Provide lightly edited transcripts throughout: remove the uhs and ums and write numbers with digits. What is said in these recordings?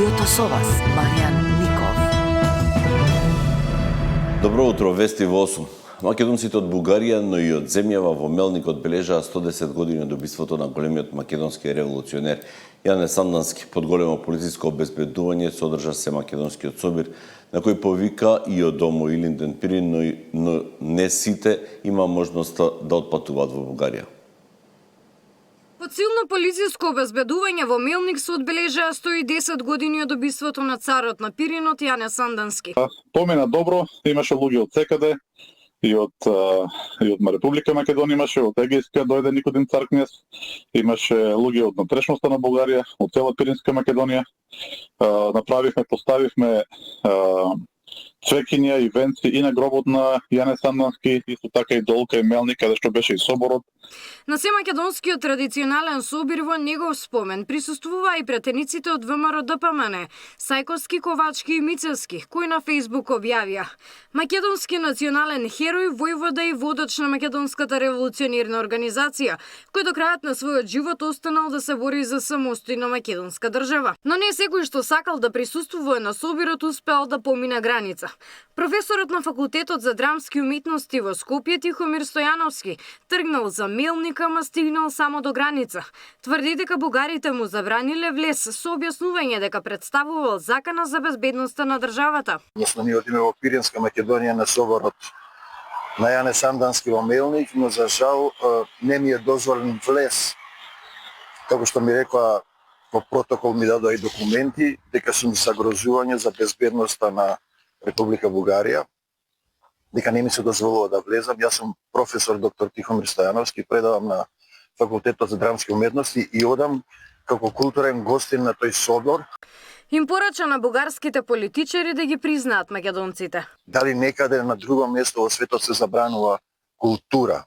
студиото со вас, Маријан Ников. Добро утро, вести во 8. Македонците од Бугарија, но и од земјава во Мелник одбележаа 110 години од убиството на големиот македонски револуционер Јане Сандански. Под големо полициско обезбедување содржа се македонскиот собир, на кој повика и од домо Илинден Пирин, но не сите има можноста да отпатуваат во Бугарија. Под силно полициско обезбедување во Мелник се одбележаа 110 години од убиството на царот на Пиринот Јане Сандански. Помина добро, имаше луѓе од секаде, и од Република Македонија имаше, од Егејска дојде Никодим Царкнес, имаше луѓе од натрешноста на Бугарија, од цела Пиринска Македонија. Поставивме цвекиња и венци и на гробот на Јане Сандански, исто така и долка и Мелник, каде што беше и соборот. На Семакедонскиот традиционален собир во негов спомен присуствуваа и пратениците од ВМРО ДПМН, Сајковски, Ковачки и Мицевски, кои на Фејсбук објавија: македонски национален херој, војвода и водач на македонската револуционерна организација, кој до крајот на својот живот останал да се бори за самостојна македонска држава. Но не секој што сакал да присуствува на собирот успеал да помине граница. Професорот на факултетот за драмски уметности во Скопје Тихомир Стојановски тргнал за Мелник, ама стигнал само до граница. Тврди дека бугарите му забраниле влез со објаснување дека представувал закана за безбедноста на државата. Ние одиме во Пиринска Македонија на соборот на Јане Сандански во Мелник, но за жал не ми е дозволен влез. Како што ми рекоа, во протокол ми дадоа и документи дека сум загрозување за безбедноста на Република Бугарија, дека не ми се дозволува да влезам. Јас сум професор доктор Тихомир Стојановски, предавам на факултетот за драмски уметности и одам како културен гостин на тој собор. Им порача на бугарските политичари да ги признаат македонците. Дали некаде на друго место во светот се забранува култура?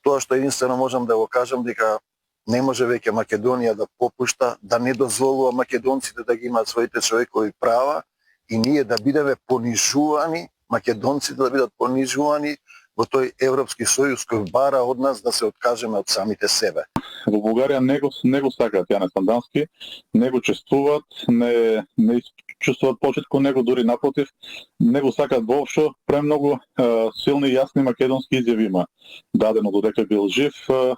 Тоа што единствено можам да го кажам, дека не може веќе Македонија да попушта, да не дозволува македонците да ги имаат своите човекови права и ние да бидеме понижувани, македонците да бидат понижувани во тој Европски сојуз кој бара од нас да се откажеме од самите себе. Во Бугарија не го сакаат Јане Сандански, не го чествуваат, не чувствуваат почит кон него, дури напротив, не го сакаат воопшто. Премногу силни и јасни македонски изјави има дадено додека бил жив,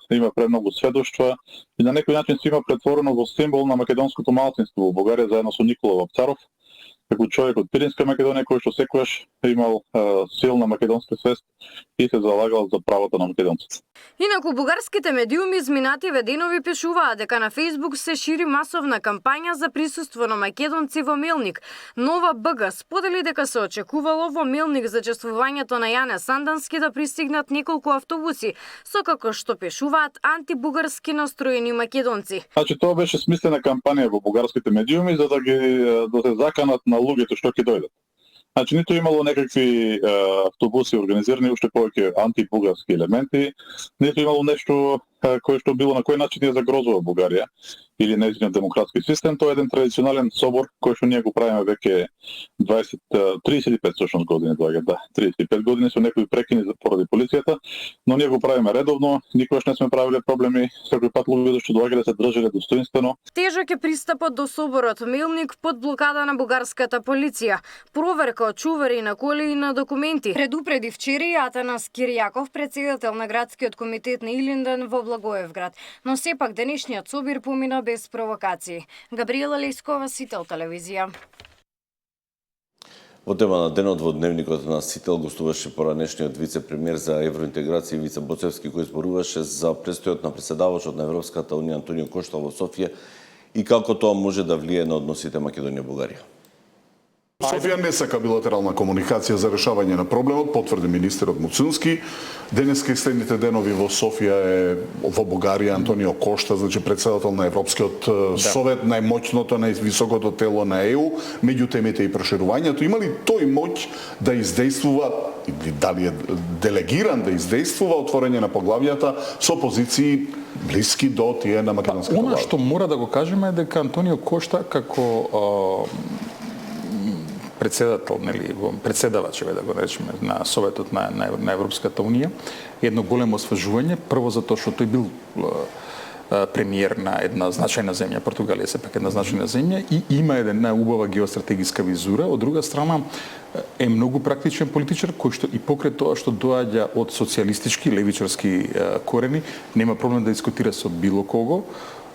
има премногу сведоштва и на некој начин се има претворено во символ на македонското малцинство во Бугарија заедно со Никола Вапцаров, како човек од Пиринска Македонија кој што секогаш имал силна македонска свест и се залагал за правата на македонците. Инаку бугарските медиуми изминативе денови пишуваат дека на Фејсбук се шири масовна кампања за присуство на македонци во Мелник. Нова БГ сподели дека се очекувало во Мелник за чествувањето на Јане Сандански да пристигнат неколку автобуси со, како што пишуваат, антибугарски настроени македонци. Значи тоа беше смислена кампања во бугарските медиуми за да се заканат на луѓето што ќе дојдат. Значи, ниту имало некакви автобуси организирани, уште повеќе антибугарски елементи, ниту имало нешто кое што било на кој начин ја загрозува Бугарија или нејзиниот демократски систем. Тоа е еден традиционален собор кој што ние го правиме веќе 35 всушност години доаѓа, да, 35 години со некои прекини поради полицијата, но ние го правиме редовно, никогаш не сме правиле проблеми, секој пат луѓето што доаѓале се држале достоинствено. Тежок е пристапот до соборот Мелник под блокада на бугарската полиција. Проверка од чувари на коли и на документи. Предупреди вчера и Атанас Киријаков, претседател на градскиот комитет на Илинден во Благоевград, но сепак денешниот собир помина без провокации. Габриела Лескова, Сител телевизија. Во тема на денот во дневникот на Сител гостуваше поранешниот вице-премиер за евроинтеграција Ивица Боцевски, кој зборуваше за престојот на претседавачот на Европската унија Антонио Кошта во Софија и како тоа може да влијае на односите Македонија-Бугарија. Софија не сака билатерална комуникација за решавање на проблемот, потврди министерот Муцунски. Денеска и следните денови во Софија е во Бугарија Антонио Кошта, значи председател на Европскиот совет, најмоќното, највисокото тело на ЕУ, меѓу темите и проширувањето. Има ли тој моќ да издействува, или дали е делегиран да издействува отворање на поглавјата со позиции блиски до тие на македонската влада? Она што мора да го кажеме е дека Антонио Кошта како председател, нели, председавач, да го речеме, на Советот на Европската унија, едно големо освежување, прво затоа што тој бил премиер на една значајна земја, Португалија се пак една значајна земја и има една убава геостратегиска визура, од друга страна е многу практичен политичар кој што и покрај тоа што доаѓа од социјалистички, левичарски корени, нема проблем да дискутира со било кого.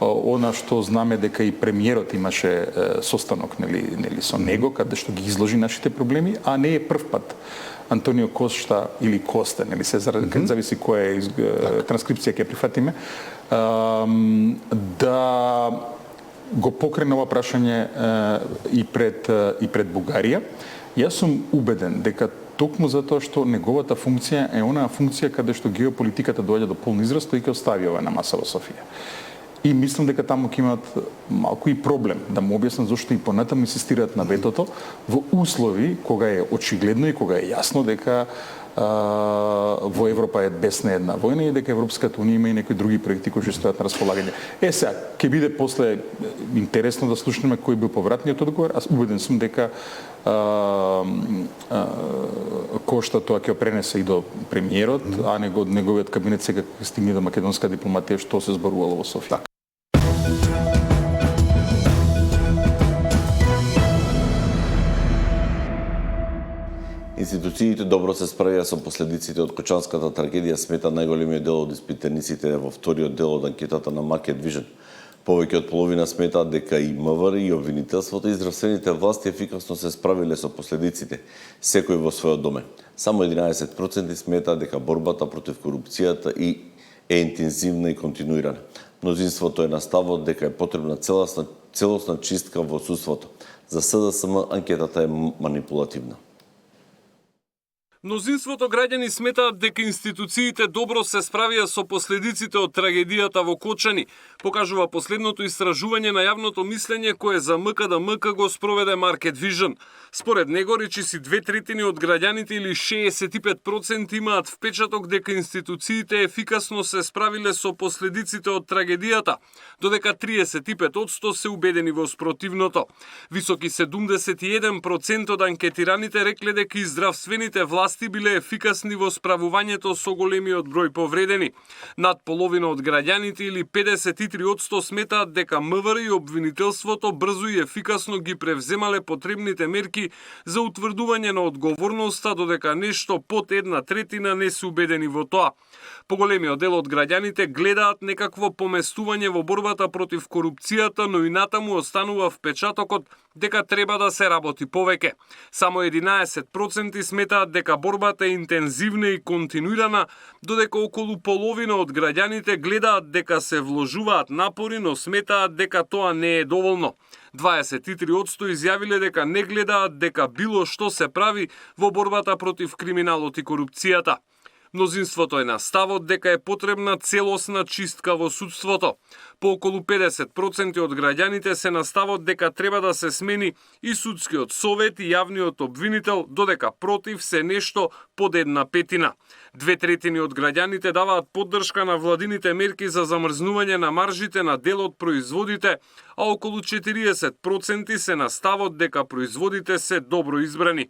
Она што знаме дека и премиерот имаше состанок нели со него каде што ги изложи нашите проблеми, а не е прв пат Антонио Кошта или Коста, нели се зависи која е транскрипција ќе прифатиме, да го покрена ова прашање и пред Бугарија. Јас сум убеден дека токму затоа што неговата функција е онаа функција каде што геополитиката доаѓа до полн израз, тој ќе остави ова на маса во Софија. И мислам дека таму ќе имаат малку и проблем да му објаснат зошто и понатаму инсистираат на ветото во услови кога е очигледно и кога е јасно дека во Европа е бесна една војна и дека Европската унија има и некои други проекти кои ќе стојат на располагање. Сега ќе биде после интересно да слушнеме кој бил повратниот одговор. Аз убеден сум дека Кошта тоа ќе пренесе и до премиерот, а неговиот кабинет сега стигне до македонска дипломатија што се зборувало во Софија. Институциите добро се справија со последиците од Кочанската трагедија, смета најголемиот дел од испитаниците во вториот дел од анкетата на Market Vision. Повеќе од половина сметаат дека и МВР и обвинителството и здравствените власти ефикасно се справиле со последиците, секој во својот доме. Само 11% сметаат дека борбата против корупцијата е интензивна и континуирана. Мнозинството е на ставот дека е потребна целосна чистка во судството. За СДСМ анкетата е манипулативна. Мнозинството граѓани сметаат дека институциите добро се справија со последиците од трагедијата во Кочани, покажува последното истражување на јавното мислење кое за МКДМК го спроведе Market Vision. Според него, речиси 2/3 од граѓаните или 65% имаат впечаток дека институциите ефикасно се справиле со последиците од трагедијата, додека 35% се убедени во спротивното. Високи 71% од анкетираните рекле дека и здравствените власти биле ефикасни во справувањето со големиот број повредени. Над половина од граѓаните или 53% сметаат дека МВР и обвинителството брзо и ефикасно ги превземале потребните мерки за утврдување на одговорноста, додека нешто под 1/3 не се убедени во тоа. Поголемиот дел од граѓаните гледаат некакво поместување во борбата против корупцијата, но и натаму останува впечатокот дека треба да се работи повеќе. Само 11% сметаат дека борбата е интензивна и континуирана, додека околу половина од граѓаните гледаат дека се вложуваат напори, но сметаат дека тоа не е доволно. 23% изјавиле дека не гледаат дека било што се прави во борбата против криминалот и корупцијата. Мнозинството е на ставот дека е потребна целосна чистка во судството. По околу 50% од граѓаните се на ставот дека треба да се смени и судскиот совет и јавниот обвинител, додека против се нешто под 1/5. 2/3 од граѓаните даваат поддршка на владините мерки за замрзнување на маржите на дел од производите, а околу 40% се на ставот дека производите се добро избрани.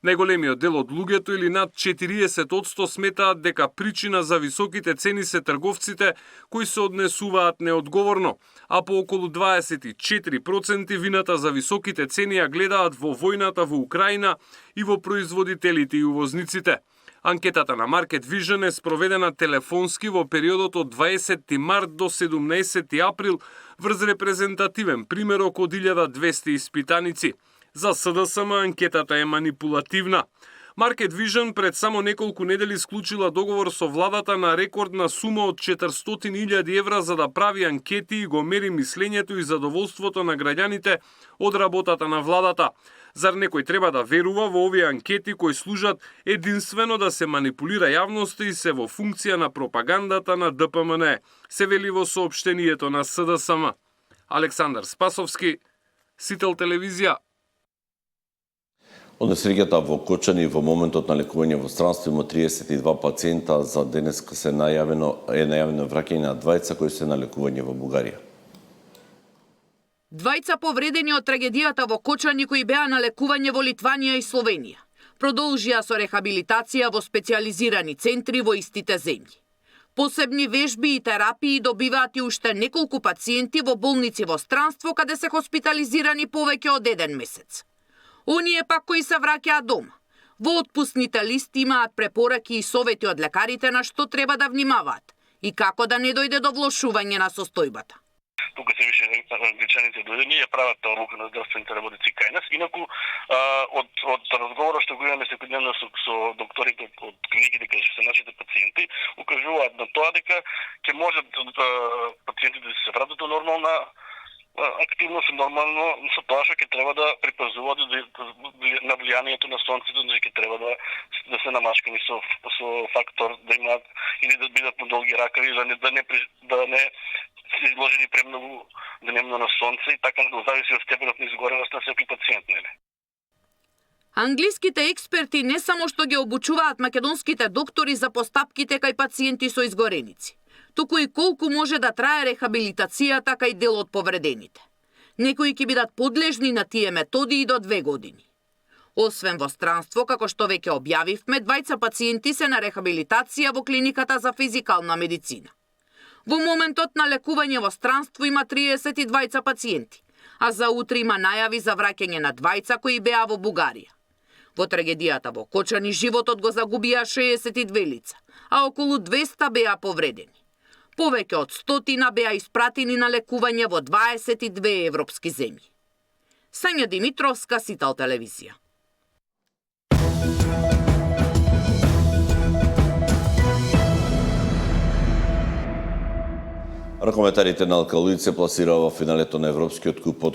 Најголемиот дел од луѓето или над 40% сметаат дека причина за високите цени се трговците кои се однесуваат неодговорно, а по околу 24% вината за високите цени ја гледаат во војната во Украина и во производителите и увозниците. Анкетата на Market Vision е спроведена телефонски во периодот од 20 март до 17 април врз репрезентативен примерок од 1200 испитаници. За СДСМ анкетата е манипулативна. Market Vision пред само неколку недели склучила договор со владата на рекордна сума од 400.000 евра за да прави анкети и го мери мислењето и задоволството на граѓаните од работата на владата. Зар некој треба да верува во овие анкети кои служат единствено да се манипулира јавноста и се во функција на пропагандата на ДПМН, се вели во соопштението на СДСМ. Александар Спасовски, Сител телевизија. Од несреќата во Кочани во моментот на лекување во странство има 32 пациента, за денеска е најавено враќање на двајца кои се на лекување во Бугарија. Двајца повредени од трагедијата во Кочани кои беа на лекување во Литванија и Словенија. Продолжија со рехабилитација во специјализирани центри во истите земји. Посебни вежби и терапии добиваат и уште неколку пациенти во болници во странство, каде се хоспитализирани повеќе од 1 месец. Оние пак кои се враќаат дома. Во отпускните листи имаат препораки и совети од лекарите на што треба да внимаваат и како да не дојде до влошување на состојбата. Тука се више англичаните дојдени ја прават таа одлука на здравствените работници кај нас. Инаку од разговора што го имаме секојдневно со докторите од клиниките кај се нашите пациенти, укажуваат на тоа дека ќе можат пациентите да се вратат до нормална активност, нормално со тоа што ќе треба да припазуваат на влијанието на сонцето, значи ќе треба да се намашкани со фактор да имаат или да бидат на долги ракави, да не се изложени премногу дневно на сонце и така зависи од степенот на изгореност на секој пациент, нели? Англиските експерти не само што ги обучуваат македонските доктори за постапките кај пациенти со изгореници, туку и колку може да трае рехабилитацијата кај дел од повредените. Некои ќе бидат подлежни на тие методи и до 2 години. Освен во странство, како што веќе објавивме, 2 пациенти се на рехабилитација во клиниката за физикална медицина. Во моментот на лекување во странство има 32 пациенти, а за утре има најави за враќање на 2 кои беа во Бугарија. Во трагедијата во Кочани животот го загубија 62 лица, а околу 200 беа повредени. Повеќе од 100 беа испратени на лекување во 22 европски земји. Сања Димитровска, Сител телевизија. Ракометарите на Алкалоид се пласираа во финалето на Европскиот куп од